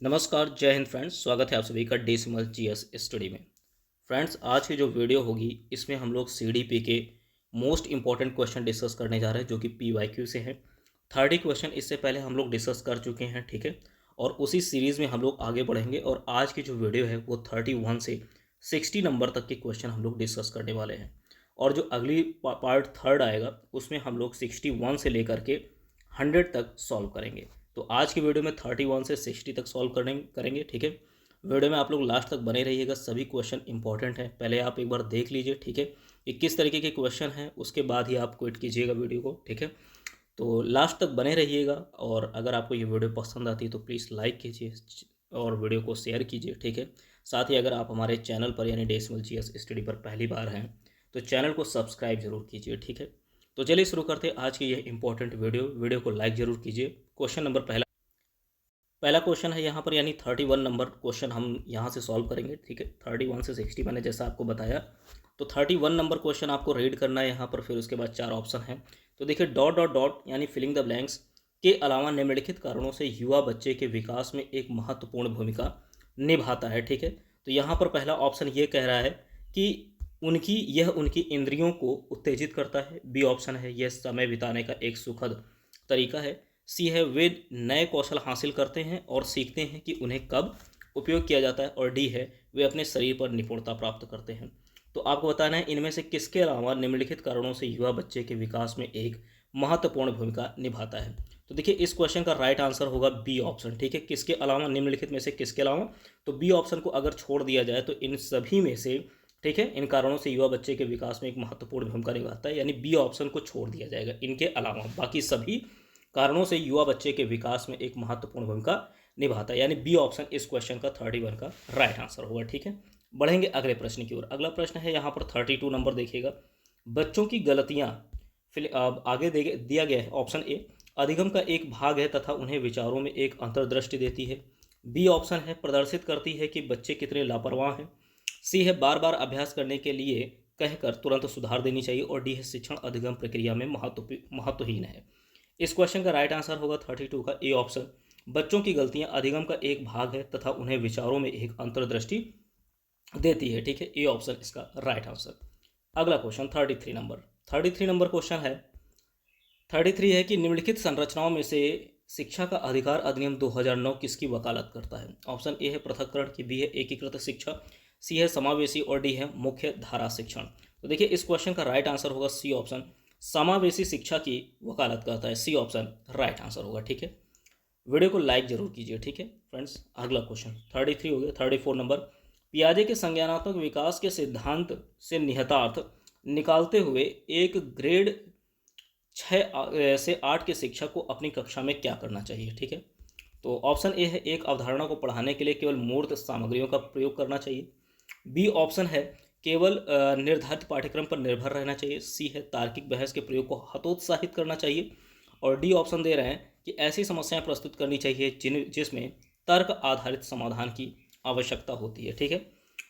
नमस्कार, जय हिंद फ्रेंड्स। स्वागत है आप सभी का डेसिमल जीएस स्टडी में। फ्रेंड्स, आज की जो वीडियो होगी इसमें हम लोग सीडीपी के मोस्ट इंपॉर्टेंट क्वेश्चन डिस्कस करने जा रहे हैं जो कि पीवाईक्यू से हैं। 30 क्वेश्चन इससे पहले हम लोग डिस्कस कर चुके हैं, ठीक है। और उसी सीरीज़ में हम लोग आगे बढ़ेंगे और आज की जो वीडियो है वो 31 से 60 नंबर तक के क्वेश्चन हम लोग डिस्कस करने वाले हैं। और जो अगली पार्ट थर्ड आएगा उसमें हम लोग 61 से लेकर के 100 तक सॉल्व करेंगे। तो आज की वीडियो में 31 से 60 तक सॉल्व करेंगे, ठीक है। वीडियो में आप लोग लास्ट तक बने रहिएगा, सभी क्वेश्चन इंपॉर्टेंट हैं। पहले आप एक बार देख लीजिए, ठीक है, कि किस तरीके के क्वेश्चन हैं, उसके बाद ही आप क्विट कीजिएगा वीडियो को, ठीक है। तो लास्ट तक बने रहिएगा और अगर आपको ये वीडियो पसंद आती है तो प्लीज़ लाइक कीजिए और वीडियो को शेयर कीजिए, ठीक है। साथ ही अगर आप हमारे चैनल पर यानी डेसिमल जीएस स्टडी पर पहली बार हैं तो चैनल को सब्सक्राइब जरूर कीजिए, ठीक है। तो चलिए शुरू करते हैं आज की यह इंपॉर्टेंट वीडियो को लाइक ज़रूर कीजिए। क्वेश्चन नंबर पहला क्वेश्चन है यहाँ पर, यानी 31 नंबर क्वेश्चन हम यहाँ से सॉल्व करेंगे, ठीक है। 31 से 60 मैंने जैसा आपको बताया। तो 31 नंबर क्वेश्चन आपको रीड करना है यहाँ पर, फिर उसके बाद 4 ऑप्शन हैं। तो देखिए, डॉट डॉट डॉट यानी फिलिंग द ब्लैंक्स के अलावा निम्नलिखित कारणों से युवा बच्चे के विकास में एक महत्वपूर्ण भूमिका निभाता है, ठीक है। तो यहाँ पर पहला ऑप्शन ये कह रहा है कि उनकी इंद्रियों को उत्तेजित करता है। बी ऑप्शन है यह समय बिताने का एक सुखद तरीका है। सी है वे नए कौशल हासिल करते हैं और सीखते हैं कि उन्हें कब उपयोग किया जाता है। और डी है वे अपने शरीर पर निपुणता प्राप्त करते हैं। तो आपको बताना है इनमें से किसके अलावा निम्नलिखित कारणों से युवा बच्चे के विकास में एक महत्वपूर्ण भूमिका निभाता है। तो देखिए, इस क्वेश्चन का राइट आंसर होगा बी ऑप्शन, ठीक है। किसके अलावा, निम्नलिखित में से किसके अलावा। तो बी ऑप्शन को अगर छोड़ दिया जाए तो इन सभी में से, ठीक है, इन कारणों से युवा बच्चे के विकास में एक महत्वपूर्ण भूमिका निभाता है, यानी बी ऑप्शन को छोड़ दिया जाएगा। इनके अलावा बाकी सभी कारणों से युवा बच्चे के विकास में एक महत्वपूर्ण भूमिका निभाता है, यानी बी ऑप्शन इस क्वेश्चन का 31 का राइट आंसर होगा, ठीक है। बढ़ेंगे अगले प्रश्न की ओर। अगला प्रश्न है यहाँ पर 32 नंबर, देखिएगा। बच्चों की गलतियाँ आगे दिया गया है। ऑप्शन ए अधिगम का एक भाग है तथा उन्हें विचारों में एक अंतर्दृष्टि देती है। बी ऑप्शन है प्रदर्शित करती है कि बच्चे कितने लापरवाह हैं। सी है बार बार अभ्यास करने के लिए कहकर तुरंत सुधार देनी चाहिए। और डी है शिक्षण अधिगम प्रक्रिया में महत्वहीन है। इस क्वेश्चन का राइट आंसर होगा 32 का ए ऑप्शन, बच्चों की गलतियां अधिगम का एक भाग है तथा उन्हें विचारों में एक अंतर्दृष्टि देती है, ठीक है। ए ऑप्शन इसका राइट आंसर। अगला क्वेश्चन 33 नंबर क्वेश्चन है। 33 है कि निम्नलिखित संरचनाओं में से शिक्षा का अधिकार अधिनियम 2009 किसकी वकालत करता है। ऑप्शन ए है पृथक्करण की, बी है एकीकृत शिक्षा, सी है समावेशी और डी है मुख्य धारा शिक्षण। तो देखिए, इस क्वेश्चन का राइट आंसर होगा सी ऑप्शन, समावेशी शिक्षा की वकालत करता है। सी ऑप्शन राइट आंसर होगा, ठीक है। वीडियो को लाइक जरूर कीजिए, ठीक है फ्रेंड्स। अगला क्वेश्चन 33 हो गया। 34 नंबर, पियाजे के संज्ञानात्मक विकास के सिद्धांत से निहितार्थ निकालते हुए एक ग्रेड 6 से 8 के शिक्षक को अपनी कक्षा में क्या करना चाहिए, ठीक है। तो ऑप्शन ए है एक अवधारणा को पढ़ाने के लिए केवल मूर्त सामग्रियों का प्रयोग करना चाहिए। बी ऑप्शन है केवल निर्धारित पाठ्यक्रम पर निर्भर रहना चाहिए। सी है तार्किक बहस के प्रयोग को हतोत्साहित करना चाहिए। और डी ऑप्शन दे रहे हैं कि ऐसी समस्याएं प्रस्तुत करनी चाहिए जिसमें तर्क आधारित समाधान की आवश्यकता होती है, ठीक है।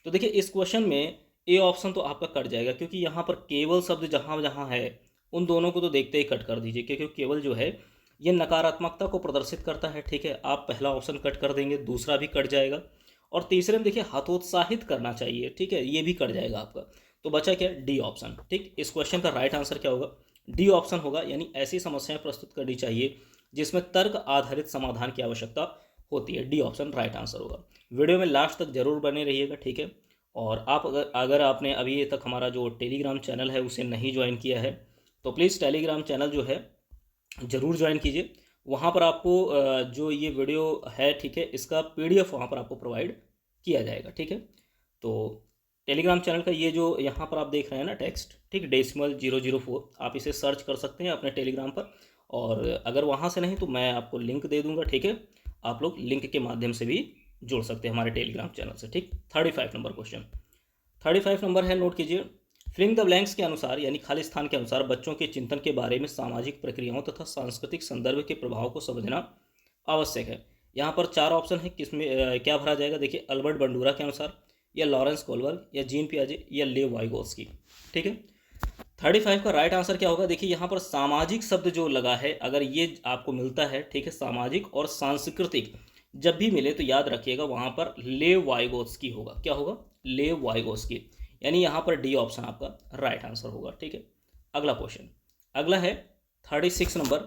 तो देखिए, इस क्वेश्चन में ए ऑप्शन तो आपका कट जाएगा, क्योंकि यहाँ पर केवल शब्द जहाँ जहाँ है उन दोनों को तो देखते ही कट कर दीजिए, क्योंकि केवल जो है ये नकारात्मकता को प्रदर्शित करता है, ठीक है। आप पहला ऑप्शन कट कर देंगे, दूसरा भी कट जाएगा, और तीसरे में देखिए हतोत्साहित करना चाहिए, ठीक है, ये भी कट जाएगा आपका। तो बचा क्या, डी ऑप्शन, ठीक। इस क्वेश्चन का राइट आंसर क्या होगा, डी ऑप्शन होगा, यानी ऐसी समस्याएं प्रस्तुत करनी चाहिए जिसमें तर्क आधारित समाधान की आवश्यकता होती है। डी ऑप्शन राइट आंसर होगा। वीडियो में लास्ट तक जरूर बने रहिएगा, ठीक है। और आप अगर आपने अभी तक हमारा जो टेलीग्राम चैनल है उसे नहीं ज्वाइन किया है तो प्लीज़ टेलीग्राम चैनल जो है ज़रूर ज्वाइन कीजिए। वहाँ पर आपको जो ये वीडियो है, ठीक है, इसका PDF वहाँ पर आपको प्रोवाइड किया जाएगा, ठीक है। तो टेलीग्राम चैनल का ये जो यहाँ पर आप देख रहे हैं ना टेक्स्ट, ठीक, डेसिमल 004, आप इसे सर्च कर सकते हैं अपने टेलीग्राम पर। और अगर वहाँ से नहीं तो मैं आपको लिंक दे दूँगा, ठीक है। आप लोग लिंक के माध्यम से भी जुड़ सकते हैं हमारे टेलीग्राम चैनल से, ठीक। 35 नंबर क्वेश्चन 35 नंबर है, नोट कीजिए। फिलिंग द ब्लैंक्स के अनुसार, यानी खाली स्थान के अनुसार, बच्चों के चिंतन के बारे में सामाजिक प्रक्रियाओं तथा सांस्कृतिक संदर्भ के प्रभाव को समझना आवश्यक है। यहाँ पर 4 ऑप्शन है, किसमें क्या भरा जाएगा। देखिए, अल्बर्ट बंडूरा के अनुसार, या लॉरेंस कोलबर्ग, या जीन पियाजे, या लेव वाइगोत्स्की, ठीक है। 35 का राइट आंसर क्या होगा। देखिए, यहाँ पर सामाजिक शब्द जो लगा है, अगर ये आपको मिलता है, ठीक है, सामाजिक और सांस्कृतिक, जब भी मिले तो याद रखिएगा वहाँ पर लेव वाइगोत्स्की होगा। क्या होगा? लेव वाइगोत्स्की, यानी यहाँ पर डी ऑप्शन आपका राइट आंसर होगा। ठीक है, अगला क्वेश्चन, अगला है 36 नंबर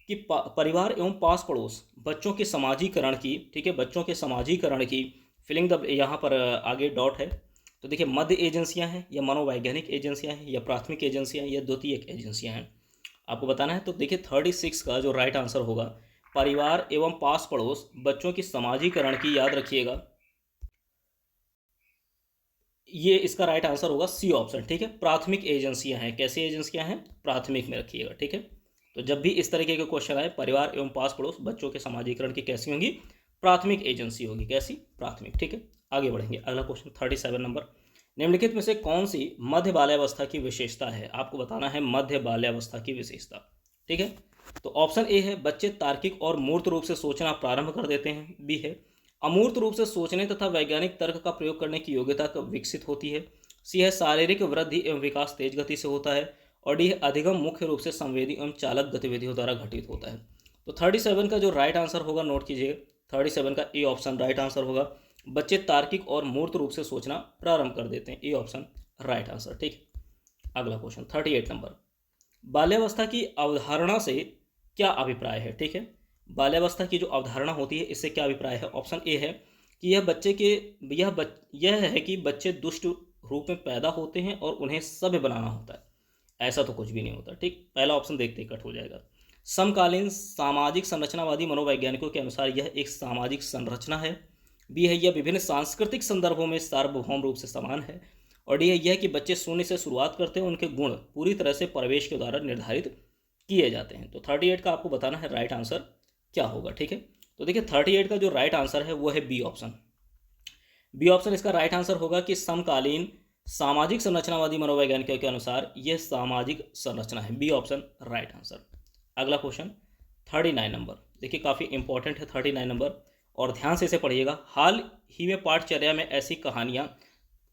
कि परिवार एवं पास पड़ोस बच्चों के समाजीकरण की, ठीक है, बच्चों के समाजीकरण की फिलिंग द, यहाँ पर आगे डॉट है। तो देखिए मध्य एजेंसियां हैं या मनोवैज्ञानिक एजेंसियां हैं या प्राथमिक एजेंसियां या द्वितीयक एजेंसियां हैं, आपको बताना है। तो देखिए 36 का जो राइट आंसर होगा परिवार एवं पास पड़ोस बच्चों की समाजीकरण की, याद रखिएगा ये इसका राइट आंसर होगा सी ऑप्शन। ठीक है, प्राथमिक एजेंसियां हैं। कैसी एजेंसियां हैं? प्राथमिक में रखिएगा। ठीक है, तो जब भी इस तरीके के क्वेश्चन आए परिवार एवं पास पड़ोस बच्चों के समाजीकरण की, कैसी होंगी? प्राथमिक एजेंसी होगी। कैसी? प्राथमिक। ठीक है, आगे बढ़ेंगे। अगला क्वेश्चन 37 नंबर, निम्नलिखित में से कौन सी मध्य बाल्यावस्था की विशेषता है? आपको बताना है मध्य बाल्यावस्था की विशेषता। ठीक है, तो ऑप्शन ए है बच्चे तार्किक और मूर्त रूप से सोचना प्रारंभ कर देते हैं। बी है अमूर्त रूप से सोचने तथा वैज्ञानिक तर्क का प्रयोग करने की योग्यता विकसित होती है। सी है शारीरिक वृद्धि एवं विकास तेज गति से होता है। और डी है अधिगम मुख्य रूप से संवेदी एवं चालक गतिविधियों द्वारा घटित होता है। तो 37 का जो राइट आंसर होगा, नोट कीजिएगा, 37 का ए ऑप्शन राइट आंसर होगा। बच्चे तार्किक और मूर्त रूप से सोचना प्रारंभ कर देते हैं, ए ऑप्शन राइट आंसर। ठीक, अगला क्वेश्चन 38 नंबर, बाल्यावस्था की अवधारणा से क्या अभिप्राय है? ठीक है, बाल्यावस्था की जो अवधारणा होती है इससे क्या अभिप्राय है? ऑप्शन ए है कि यह है कि बच्चे दुष्ट रूप में पैदा होते हैं और उन्हें सभ्य बनाना होता है। ऐसा तो कुछ भी नहीं होता। ठीक, पहला ऑप्शन देखते ही कट हो जाएगा। समकालीन सामाजिक संरचनावादी मनोवैज्ञानिकों के अनुसार यह एक सामाजिक संरचना है। बी है यह विभिन्न सांस्कृतिक संदर्भों में सार्वभौम रूप से समान है। और डी है यह कि बच्चे शून्य से शुरुआत करते हैं, उनके गुण पूरी तरह से परिवेश के द्वारा निर्धारित किए जाते हैं। तो 38 का आपको बताना है राइट आंसर क्या होगा। ठीक है, तो देखिए 38 का जो राइट आंसर है वो है बी ऑप्शन। बी ऑप्शन इसका राइट आंसर होगा कि समकालीन सामाजिक संरचनावादी मनोवैज्ञानिकों के अनुसार यह सामाजिक संरचना है। B option right answer. अगला क्वेश्चन 39 नंबर, देखिए काफ़ी इंपॉर्टेंट है 39 नंबर और ध्यान से इसे पढ़िएगा। हाल ही में पाठचर्या में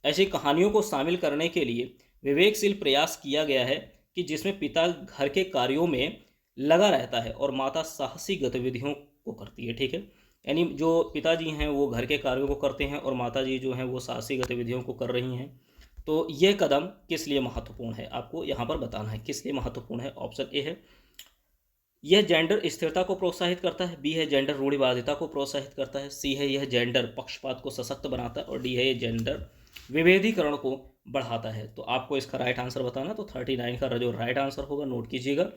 ऐसी कहानियों को शामिल करने के लिए विवेकशील प्रयास किया गया है कि जिसमें पिता घर के कार्यों में लगा रहता है और माता साहसी गतिविधियों को करती है। ठीक है, यानी जो पिताजी हैं वो घर के कार्यों को करते हैं और माताजी जो हैं वो साहसी गतिविधियों को कर रही हैं। तो ये कदम किस लिए महत्वपूर्ण है? आपको यहाँ पर बताना है किस लिए महत्वपूर्ण है। ऑप्शन ए है यह जेंडर स्थिरता को प्रोत्साहित करता है। बी है जेंडर रूढ़िवादिता को प्रोत्साहित करता है। सी है यह जेंडर पक्षपात को सशक्त बनाता है। और डी है ये जेंडर विभेदीकरण को बढ़ाता है। तो आपको इसका राइट आंसर बताना। तो 39 का जो राइट आंसर होगा, नोट कीजिएगा,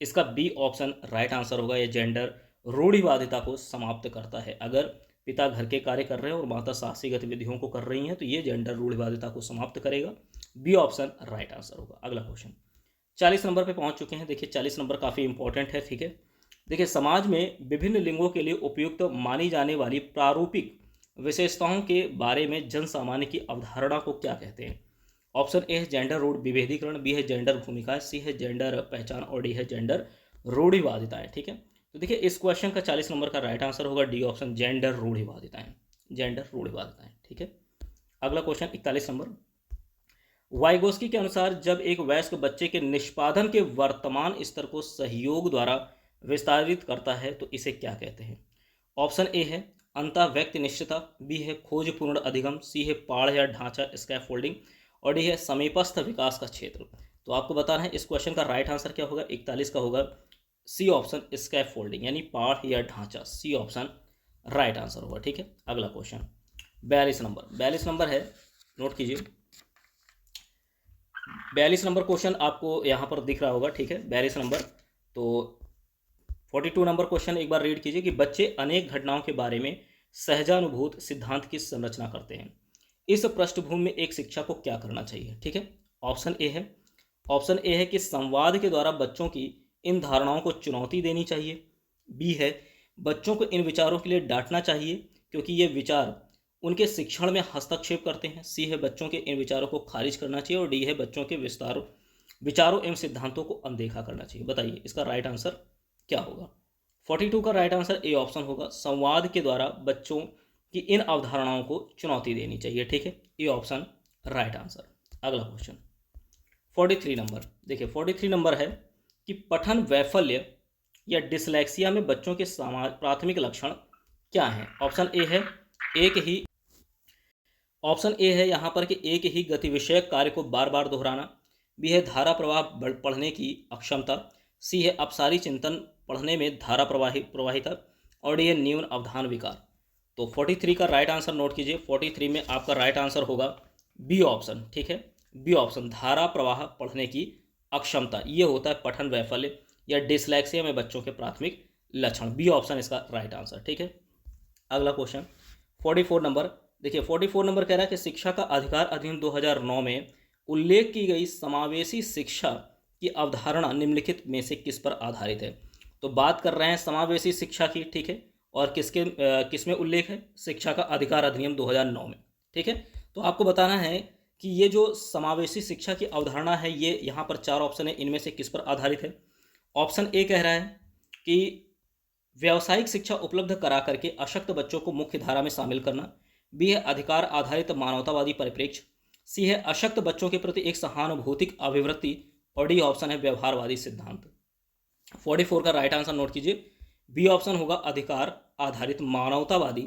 इसका बी ऑप्शन राइट आंसर होगा। यह जेंडर रूढ़िवादिता को समाप्त करता है। अगर पिता घर के कार्य कर रहे हैं और माता साहसी गतिविधियों को कर रही हैं तो ये जेंडर रूढ़िवादिता को समाप्त करेगा। बी ऑप्शन राइट आंसर होगा। अगला क्वेश्चन 40 नंबर पे पहुंच चुके हैं। देखिए 40 नंबर काफ़ी इंपॉर्टेंट है। ठीक है, देखिए समाज में विभिन्न लिंगों के लिए उपयुक्त मानी जाने वाली प्रारूपिक विशेषताओं के बारे में जन सामान्य की अवधारणा को क्या कहते हैं? ऑप्शन ए है जेंडर रूढ़ विभेदीकरण। बी है जेंडर भूमिकाएं। सी है जेंडर पहचान। और डी है जेंडर रूढ़िवादिताएं। ठीक है, तो देखिए इस क्वेश्चन का 40 नंबर का राइट आंसर होगा डी ऑप्शन जेंडर रूढ़िवादिताएं। जेंडर रूढ़िवादिताएं। ठीक है, अगला क्वेश्चन 41 नंबर, वाइगोस्की के अनुसार जब एक वयस्क बच्चे के निष्पादन के वर्तमान स्तर को सहयोग द्वारा विस्तारित करता है तो इसे क्या कहते हैं? ऑप्शन ए है अंतः व्यक्ति निश्चितता। बी है खोजपूर्ण अधिगम। सी है पाढ़ या ढांचा स्कैफोल्डिंग। और डी है समीपस्थ विकास का क्षेत्र। तो आपको बताना है इस क्वेश्चन का राइट आंसर क्या होगा। 41 का होगा सी ऑप्शन स्कैफोल्डिंग, यानी पाढ़ या ढांचा। सी ऑप्शन राइट आंसर होगा। ठीक है, अगला क्वेश्चन 42 नंबर है, नोट कीजिए। 42 नंबर क्वेश्चन आपको यहाँ पर दिख रहा होगा। ठीक है, 42 नंबर। तो 42 नंबर क्वेश्चन एक बार रीड कीजिए कि बच्चे अनेक घटनाओं के बारे में सहजानुभूत सिद्धांत की संरचना करते हैं। इस पृष्ठभूमि में एक शिक्षा को क्या करना चाहिए? ठीक है, ऑप्शन ए है कि संवाद के द्वारा बच्चों की इन धारणाओं को चुनौती देनी चाहिए। बी है बच्चों को इन विचारों के लिए डांटना चाहिए क्योंकि ये विचार उनके शिक्षण में हस्तक्षेप करते हैं। सी है बच्चों के इन विचारों को खारिज करना चाहिए। और डी है बच्चों के विचारों एवं सिद्धांतों को अनदेखा करना चाहिए। बताइए इसका राइट आंसर क्या होगा। 42 का राइट आंसर ए ऑप्शन होगा, संवाद के द्वारा बच्चों की इन अवधारणाओं को चुनौती देनी चाहिए। ठीक है, ए ऑप्शन राइट आंसर। अगला क्वेश्चन 43 नंबर, देखिए 43 नंबर है कि पठन वैफल्य या डिसलेक्सिया में बच्चों के प्राथमिक लक्षण क्या हैं? ऑप्शन ए है एक ही ऑप्शन ए है यहाँ पर कि एक ही गति विषयक कार्य को बार बार दोहराना। बी है धारा प्रवाह पढ़ने की अक्षमता। सी है अपसारी चिंतन पढ़ने में धारा प्रवाहिता। और डी है न्यून अवधान विकार। तो 43 का राइट आंसर नोट कीजिए। 43 में आपका राइट आंसर होगा बी ऑप्शन। ठीक है, बी ऑप्शन, धारा प्रवाह पढ़ने की अक्षमता। ये होता है पठन वैफल्य या डिसलेक्सिया में बच्चों के प्राथमिक लक्षण। बी ऑप्शन इसका राइट आंसर। ठीक है, अगला क्वेश्चन 44 नंबर। देखिए 44 नंबर कह रहा है कि शिक्षा का अधिकार अधिनियम 2009 में उल्लेख की गई समावेशी शिक्षा की अवधारणा निम्नलिखित में से किस पर आधारित है? तो बात कर रहे हैं समावेशी शिक्षा की। ठीक है, और किसमें उल्लेख है? शिक्षा का अधिकार अधिनियम 2009 में। ठीक है, तो आपको बताना है कि ये जो समावेशी शिक्षा की अवधारणा है, ये यहाँ पर 4 ऑप्शन है, इनमें से किस पर आधारित है? ऑप्शन ए कह रहा है कि व्यावसायिक शिक्षा उपलब्ध करा करके अशक्त बच्चों को मुख्य धारा में शामिल करना। बी है अधिकार आधारित मानवतावादी परिप्रेक्ष्य। सी है अशक्त बच्चों के प्रति एक सहानुभूतिक अभिवृत्ति। और डी ऑप्शन है व्यवहारवादी सिद्धांत। 44 का राइट आंसर नोट कीजिए। बी ऑप्शन होगा अधिकार आधारित मानवतावादी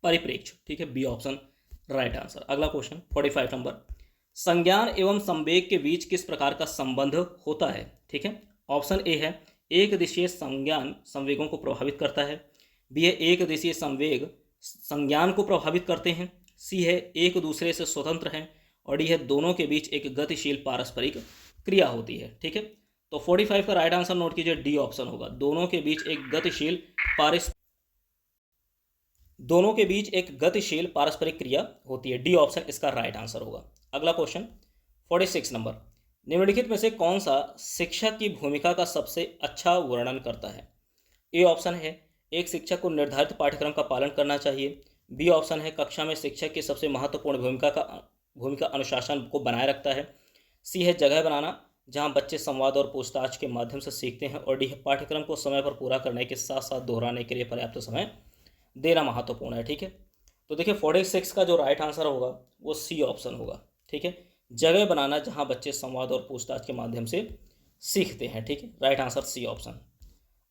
परिप्रेक्ष्य। ठीक है, बी ऑप्शन राइट आंसर। अगला क्वेश्चन 45 नंबर। संज्ञान एवं संवेग के बीच किस प्रकार का संबंध होता है? ठीक है, ऑप्शन ए है एक दिशीय संज्ञान संवेगों को प्रभावित करता है। बी है एक दिशीय संवेग संज्ञान को प्रभावित करते हैं। सी है एक दूसरे से स्वतंत्र हैं। और डी है दोनों के बीच एक गतिशील पारस्परिक क्रिया होती है। ठीक है, तो 45 का राइट आंसर नोट कीजिए। डी ऑप्शन होगा दोनों के बीच एक गतिशील पारस्परिक क्रिया होती है। डी ऑप्शन इसका राइट आंसर होगा। अगला क्वेश्चन 46 नंबर। निम्नलिखित में से कौन सा शिक्षक की भूमिका का सबसे अच्छा वर्णन करता है? ए ऑप्शन है एक शिक्षक को निर्धारित पाठ्यक्रम का पालन करना चाहिए। बी ऑप्शन है कक्षा में शिक्षक की सबसे महत्वपूर्ण भूमिका अनुशासन को बनाए रखता है। सी है जगह बनाना जहां बच्चे संवाद और पूछताछ के माध्यम से सीखते हैं। और डी है पाठ्यक्रम को समय पर पूरा करने के साथ साथ दोहराने के लिए पर्याप्त समय देना महत्वपूर्ण है। ठीक है, तो देखिए 46 का जो राइट आंसर होगा वो सी ऑप्शन होगा। ठीक है, जगह बनाना जहां बच्चे संवाद और पूछताछ के माध्यम से सीखते हैं। ठीक है, राइट आंसर सी ऑप्शन।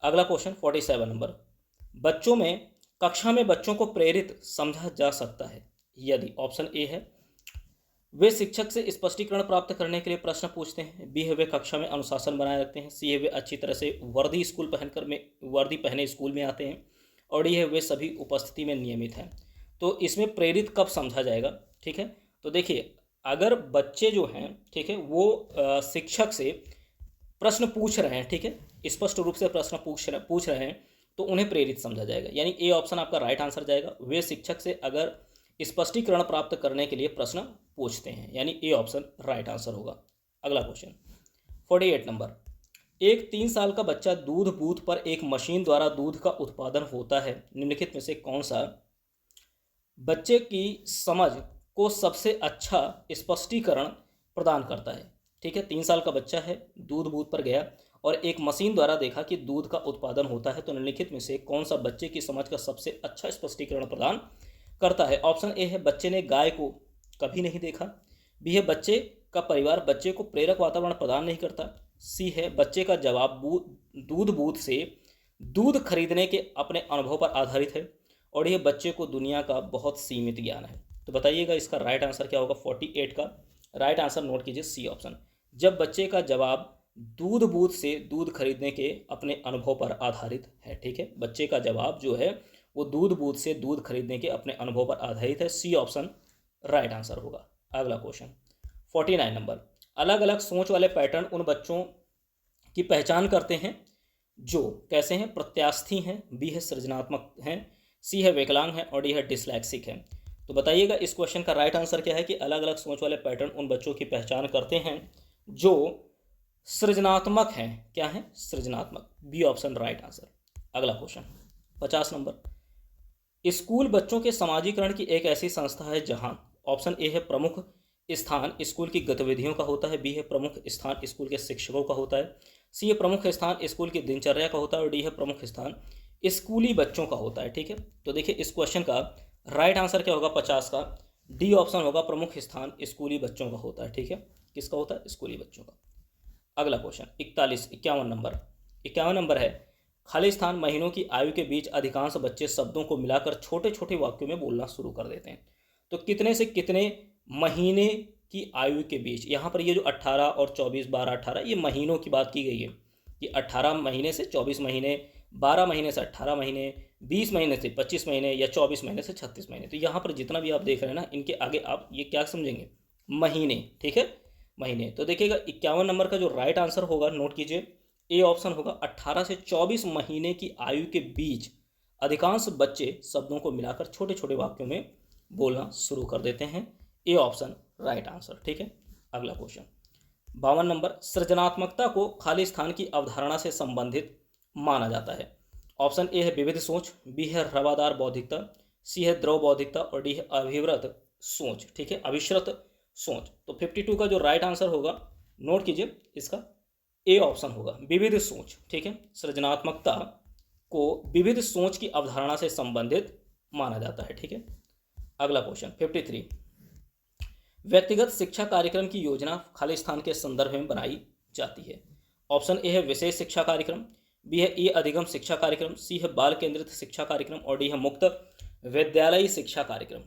अगला क्वेश्चन 47 नंबर। कक्षा में बच्चों को प्रेरित समझा जा सकता है यदि ऑप्शन ए है वे शिक्षक से स्पष्टीकरण प्राप्त करने के लिए प्रश्न पूछते हैं। बी है वे कक्षा में अनुशासन बनाए रखते हैं। सी है वे अच्छी तरह से वर्दी पहने स्कूल में आते हैं। और डी है वे सभी उपस्थिति में नियमित हैं। तो इसमें प्रेरित कब समझा जाएगा? ठीक है, तो देखिए अगर बच्चे जो हैं, ठीक है, वो शिक्षक से प्रश्न पूछ रहे हैं, ठीक है, स्पष्ट रूप से प्रश्न पूछ रहे हैं, तो उन्हें प्रेरित समझा जाएगा। यानी ए ऑप्शन आपका राइट आंसर जाएगा। वे शिक्षक से अगर स्पष्टीकरण प्राप्त करने के लिए प्रश्न पूछते हैं, यानी ए ऑप्शन राइट आंसर होगा। अगला क्वेश्चन 48 नंबर। एक 3 साल का बच्चा दूध बूथ पर एक मशीन द्वारा दूध का उत्पादन होता है। निम्नलिखित में से कौन सा बच्चे की समझ को सबसे अच्छा स्पष्टीकरण प्रदान करता है? ठीक है, 3 साल का बच्चा है, दूध बूथ पर गया और एक मशीन द्वारा देखा कि दूध का उत्पादन होता है। तो निम्नलिखित में से कौन सा बच्चे की समझ का सबसे अच्छा स्पष्टीकरण प्रदान करता है? ऑप्शन ए है बच्चे ने गाय को कभी नहीं देखा। बी है बच्चे का परिवार बच्चे को प्रेरक वातावरण प्रदान नहीं करता। सी है बच्चे का जवाब दूध बूथ से दूध खरीदने के अपने अनुभव पर आधारित है। और यह बच्चे को दुनिया का बहुत सीमित ज्ञान है। तो बताइएगा इसका राइट आंसर क्या होगा? 48 का राइट आंसर नोट कीजिए, सी ऑप्शन। जब बच्चे का जवाब दूध बूथ से दूध खरीदने के अपने अनुभव पर आधारित है। ठीक है, बच्चे का जवाब जो है वो दूध बूथ से दूध खरीदने के अपने अनुभव पर आधारित है। सी ऑप्शन राइट आंसर होगा। अगला क्वेश्चन 49 नंबर। अलग अलग सोच वाले पैटर्न उन बच्चों की पहचान करते हैं जो कैसे हैं? प्रत्यास्थी हैं। बी है सृजनात्मक हैं। सी है विकलांग है। और डी है डिसलेक्सिक है। तो बताइएगा इस क्वेश्चन का राइट आंसर क्या है कि अलग अलग सोच वाले पैटर्न उन बच्चों की पहचान करते हैं जो सृजनात्मक हैं। क्या है? सृजनात्मक। B option right answer. अगला क्वेश्चन 50 नंबर। स्कूल बच्चों के समाजीकरण की एक ऐसी संस्था है जहां ऑप्शन ए है प्रमुख स्थान स्कूल की गतिविधियों का होता है। बी है प्रमुख स्थान स्कूल के शिक्षकों का होता है। सी है प्रमुख स्थान स्कूल की दिनचर्या का होता है। और डी है प्रमुख स्थान स्कूली बच्चों का होता है। ठीक है, तो देखिए इस क्वेश्चन का राइट आंसर क्या होगा? 50 का डी ऑप्शन होगा, प्रमुख स्थान स्कूली बच्चों का होता है। ठीक है, किसका होता है? स्कूली बच्चों का। अगला क्वेश्चन 51 नंबर है खाली स्थान महीनों की आयु के बीच अधिकांश बच्चे शब्दों को मिलाकर छोटे छोटे वाक्यों में बोलना शुरू कर देते हैं। तो कितने से कितने महीने की आयु के बीच, यहाँ पर ये जो 18 और 24, 12, 18 ये महीनों की बात की गई है कि 18 महीने से 24 महीने, 12 महीने से 18 महीने, 20 महीने से 25 महीने या 24 महीने से 36 महीने। तो यहाँ पर जितना भी आप देख रहे हैं ना, इनके आगे आप ये क्या समझेंगे, महीने। ठीक है, महीने। तो देखिएगा 51 नंबर का जो राइट आंसर होगा, नोट कीजिए, ए ऑप्शन होगा। 18 से 24 महीने की आयु के बीच अधिकांश बच्चे शब्दों को मिलाकर छोटे छोटे वाक्यों में बोलना शुरू कर देते हैं। A option right answer. ठीक है, अगला क्वेश्चन 52 नंबर, सृजनात्मकता को खाली स्थान की अवधारणा से संबंधित माना जाता है। ऑप्शन ए है विविध सोच, बी है रवादार बौद्धिकता, सी है द्रव बौद्धिकता और डी है अभिव्रत सोच। ठीक है, अभिश्रत सोच। तो 52 का जो राइट आंसर होगा, नोट कीजिए, इसका ए ऑप्शन होगा, विविध सोच। ठीक है, सृजनात्मकता को विविध सोच की अवधारणा से संबंधित माना जाता है। ठीक है, अगला क्वेश्चन 53, व्यक्तिगत शिक्षा कार्यक्रम की योजना खाली स्थान के संदर्भ में बनाई जाती है। ऑप्शन ए है विशेष शिक्षा कार्यक्रम, बी है ए अधिगम शिक्षा कार्यक्रम, सी है बाल केंद्रित शिक्षा कार्यक्रम और डी है मुक्त विद्यालयी शिक्षा कार्यक्रम।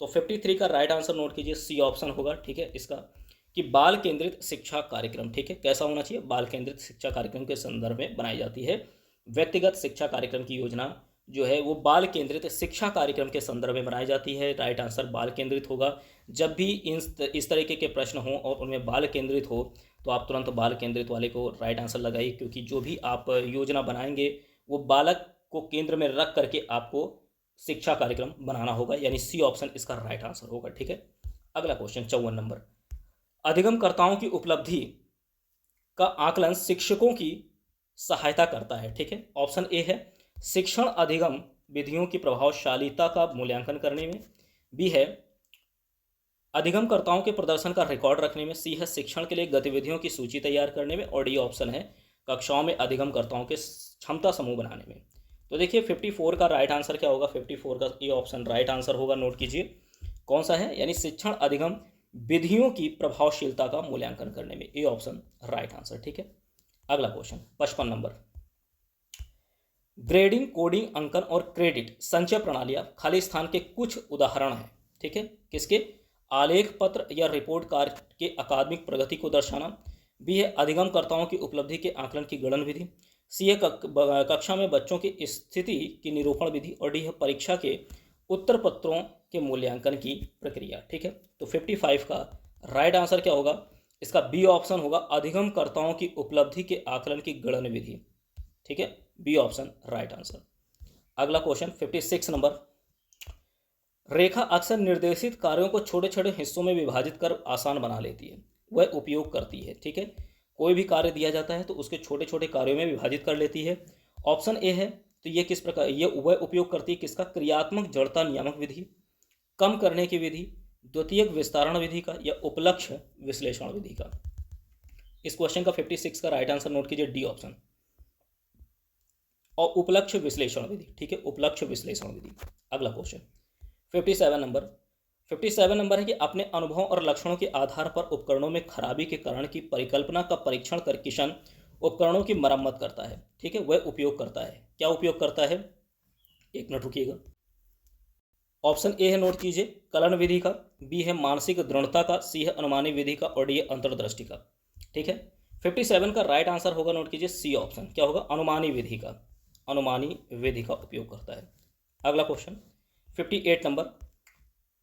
तो 53 का राइट आंसर नोट कीजिए, सी ऑप्शन होगा। ठीक है, इसका कि बाल केंद्रित शिक्षा कार्यक्रम। ठीक है, कैसा होना चाहिए, बाल केंद्रित शिक्षा कार्यक्रम के संदर्भ में बनाई जाती है। व्यक्तिगत शिक्षा कार्यक्रम की योजना जो है वो बाल केंद्रित शिक्षा कार्यक्रम के संदर्भ में बनाई जाती है। राइट आंसर बाल केंद्रित होगा। जब भी इस तरीके के प्रश्न हों और उनमें बाल केंद्रित हो तो आप तुरंत बाल केंद्रित वाले को राइट आंसर लगाइए, क्योंकि जो भी आप योजना बनाएंगे वो बालक को केंद्र में रख करके आपको शिक्षा कार्यक्रम बनाना होगा, यानी सी ऑप्शन इसका राइट आंसर होगा। ठीक है, अगला क्वेश्चन 54 नंबर, अधिगमकर्ताओं की उपलब्धि का आकलन शिक्षकों की सहायता करता है। ठीक है, ऑप्शन ए है शिक्षण अधिगम विधियों की प्रभावशालीता का मूल्यांकन करने में, बी है अधिगमकर्ताओं के प्रदर्शन का रिकॉर्ड रखने में, सी है शिक्षण के लिए गतिविधियों की सूची तैयार करने में और डी ऑप्शन है कक्षाओं में अधिगमकर्ताओं के क्षमता समूह बनाने में। तो देखिए 54 का राइट आंसर क्या होगा, 54 का ए ऑप्शन राइट आंसर होगा। नोट कीजिए कौन सा है, यानी शिक्षण अधिगम विधियों की प्रभावशीलता का मूल्यांकन करने में, ए ऑप्शन राइट आंसर। ठीक है, अगला क्वेश्चन 55 नंबर, ग्रेडिंग, कोडिंग, अंकन और क्रेडिट संचय प्रणालियां खाली स्थान के कुछ उदाहरण हैं। ठीक है, किसके, आलेख पत्र या रिपोर्ट कार्ड के अकादमिक प्रगति को दर्शाना, बी है अधिगमकर्ताओं की उपलब्धि के आकलन की गणन विधि, सी है कक्षा में बच्चों की स्थिति की निरूपण विधि और डी है परीक्षा के उत्तर पत्रों के मूल्यांकन की प्रक्रिया। ठीक है, तो 55 का राइट आंसर क्या होगा, इसका बी ऑप्शन होगा, अधिगमकर्ताओं की उपलब्धि के आकलन की गणन विधि। ठीक है, बी ऑप्शन राइट आंसर। अगला क्वेश्चन 56 नंबर, रेखा अक्सर निर्देशित कार्यों को छोटे छोटे हिस्सों में विभाजित कर आसान बना लेती है, वह उपयोग करती है। ठीक है, कोई भी कार्य दिया जाता है तो उसके छोटे छोटे कार्यों में विभाजित कर लेती है। ऑप्शन ए है, तो ये किस प्रकार, ये वह उपयोग करती है किसका, क्रियात्मक जड़ता नियामक विधि, कम करने की विधि, द्वितीयक विस्तारण विधि का या उपलक्ष्य विश्लेषण विधि का। इस क्वेश्चन का 56 का राइट आंसर नोट कीजिए, डी ऑप्शन और उपलक्ष्य विश्लेषण विधि। ठीक है, उपलक्ष्य विश्लेषण विधि। अगला क्वेश्चन 57 नंबर है कि अपने अनुभवों और लक्षणों के आधार पर उपकरणों में खराबी के कारण की परिकल्पना का परीक्षण कर किशन उपकरणों की मरम्मत करता है। ठीक है, वह उपयोग करता है, क्या उपयोग करता है, एक मिनट रुकिएगा। ऑप्शन ए है, नोट कीजिए, कलन विधि का, बी है मानसिक दृढ़ता का, सी है अनुमानी विधि का और डी है अंतर्दृष्टि का। ठीक है, 57 का राइट आंसर होगा, नोट कीजिए, सी ऑप्शन, क्या होगा, अनुमानी विधि का, अनुमानी विधि का उपयोग करता है। अगला क्वेश्चन 58 नंबर,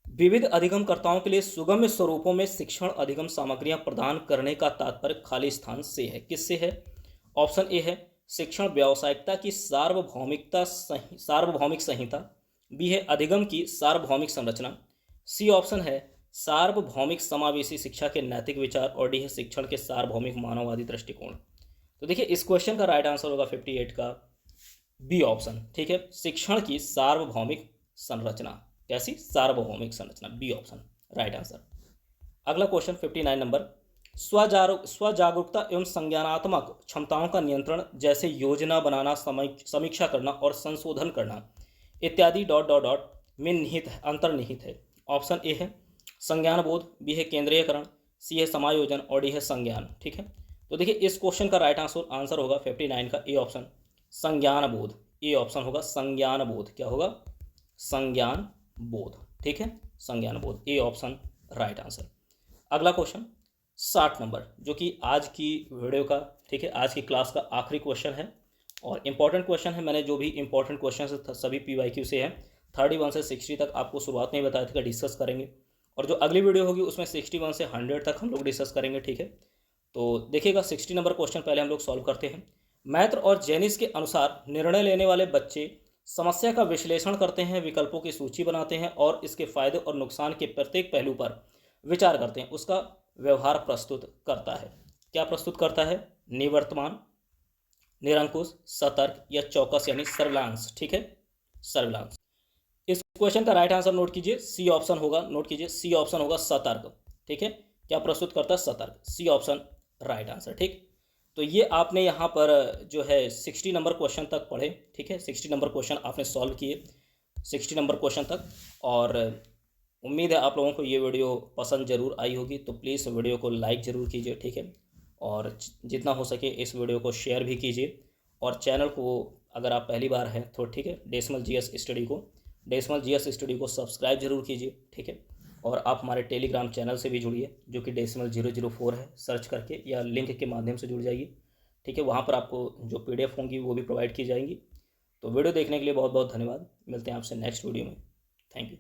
विविध अधिगमकर्ताओं के लिए सुगम्य स्वरूपों में शिक्षण अधिगम सामग्रियां प्रदान करने का तात्पर्य खाली स्थान से है, किससे है। ऑप्शन ए है शिक्षण व्यावसायिकता की सार्वभौमिक संहिता, बी है अधिगम की सार्वभौमिक संरचना, सी ऑप्शन है सार्वभौमिक समावेशी शिक्षा के नैतिक विचार और डी है शिक्षण के सार्वभौमिक मानववादी दृष्टिकोण। तो देखिए इस क्वेश्चन का राइट आंसर होगा 58 का बी ऑप्शन। ठीक है, शिक्षण की सार्वभौमिक संरचना, कैसी, सार्वभौमिक संरचना, बी ऑप्शन राइट आंसर। अगला क्वेश्चन 59 नंबर, स्वजागरूकता एवं संज्ञानात्मक क्षमताओं का नियंत्रण जैसे योजना बनाना, समीक्षा करना और संशोधन करना इत्यादि ... में निहित है, अंतर्निहित है। ऑप्शन ए है संज्ञान बोध, बी है केंद्रीयकरण, सी है समायोजन और डी है संज्ञान। ठीक है, तो देखिए इस क्वेश्चन का राइट आंसर होगा 59 का ए ऑप्शन संज्ञान बोध, ए ऑप्शन होगा संज्ञान बोध। क्या होगा? संज्ञान बोध। ठीक है, संज्ञान बोध, ए ऑप्शन राइट आंसर। अगला क्वेश्चन 60 नंबर, जो कि आज की वीडियो का, ठीक है, आज की क्लास का आखिरी क्वेश्चन है और इम्पॉर्टेंट क्वेश्चन है। मैंने जो भी इंपॉर्टेंट क्वेश्चन सभी PYQ से हैं, 31 से 60 तक आपको शुरुआत में ही बताया था कि डिस्कस करेंगे, और जो अगली वीडियो होगी उसमें 61 से 100 तक हम लोग डिस्कस करेंगे। ठीक है, तो देखिएगा 60 नंबर क्वेश्चन पहले हम लोग सॉल्व करते हैं। मैत्र और जेनिस के अनुसार निर्णय लेने वाले बच्चे समस्या का विश्लेषण करते हैं, विकल्पों की सूची बनाते हैं और इसके फायदे और नुकसान के प्रत्येक पहलू पर विचार करते हैं, उसका व्यवहार प्रस्तुत करता है। क्या प्रस्तुत करता है? निवर्तमान, निरंकुश, सतर्क या चौकस यानी सर्विलांस। ठीक है, सर्विलांस। इस क्वेश्चन का राइट आंसर नोट कीजिए, सी ऑप्शन होगा, नोट कीजिए, सी ऑप्शन होगा सतर्क। ठीक है, क्या प्रस्तुत करता है? सतर्क, सी ऑप्शन राइट आंसर। ठीक, तो ये आपने यहाँ पर जो है 60 नंबर क्वेश्चन तक पढ़े। ठीक है, 60 नंबर क्वेश्चन आपने सॉल्व किए, 60 नंबर क्वेश्चन तक, और उम्मीद है आप लोगों को ये वीडियो पसंद ज़रूर आई होगी। तो प्लीज़ वीडियो को लाइक ज़रूर कीजिए। ठीक है, और जितना हो सके इस वीडियो को शेयर भी कीजिए, और चैनल को अगर आप पहली बार हैं तो, ठीक है, डेसिमल GS स्टडी को सब्सक्राइब जरूर कीजिए। ठीक है, और आप हमारे टेलीग्राम चैनल से भी जुड़िए, जो कि डेसिमल 004 है, सर्च करके या लिंक के माध्यम से जुड़ जाइए। ठीक है, वहाँ पर आपको जो PDF होंगी वो भी प्रोवाइड की जाएंगी। तो वीडियो देखने के लिए बहुत बहुत धन्यवाद। मिलते हैं आपसे नेक्स्ट वीडियो में। Thank you.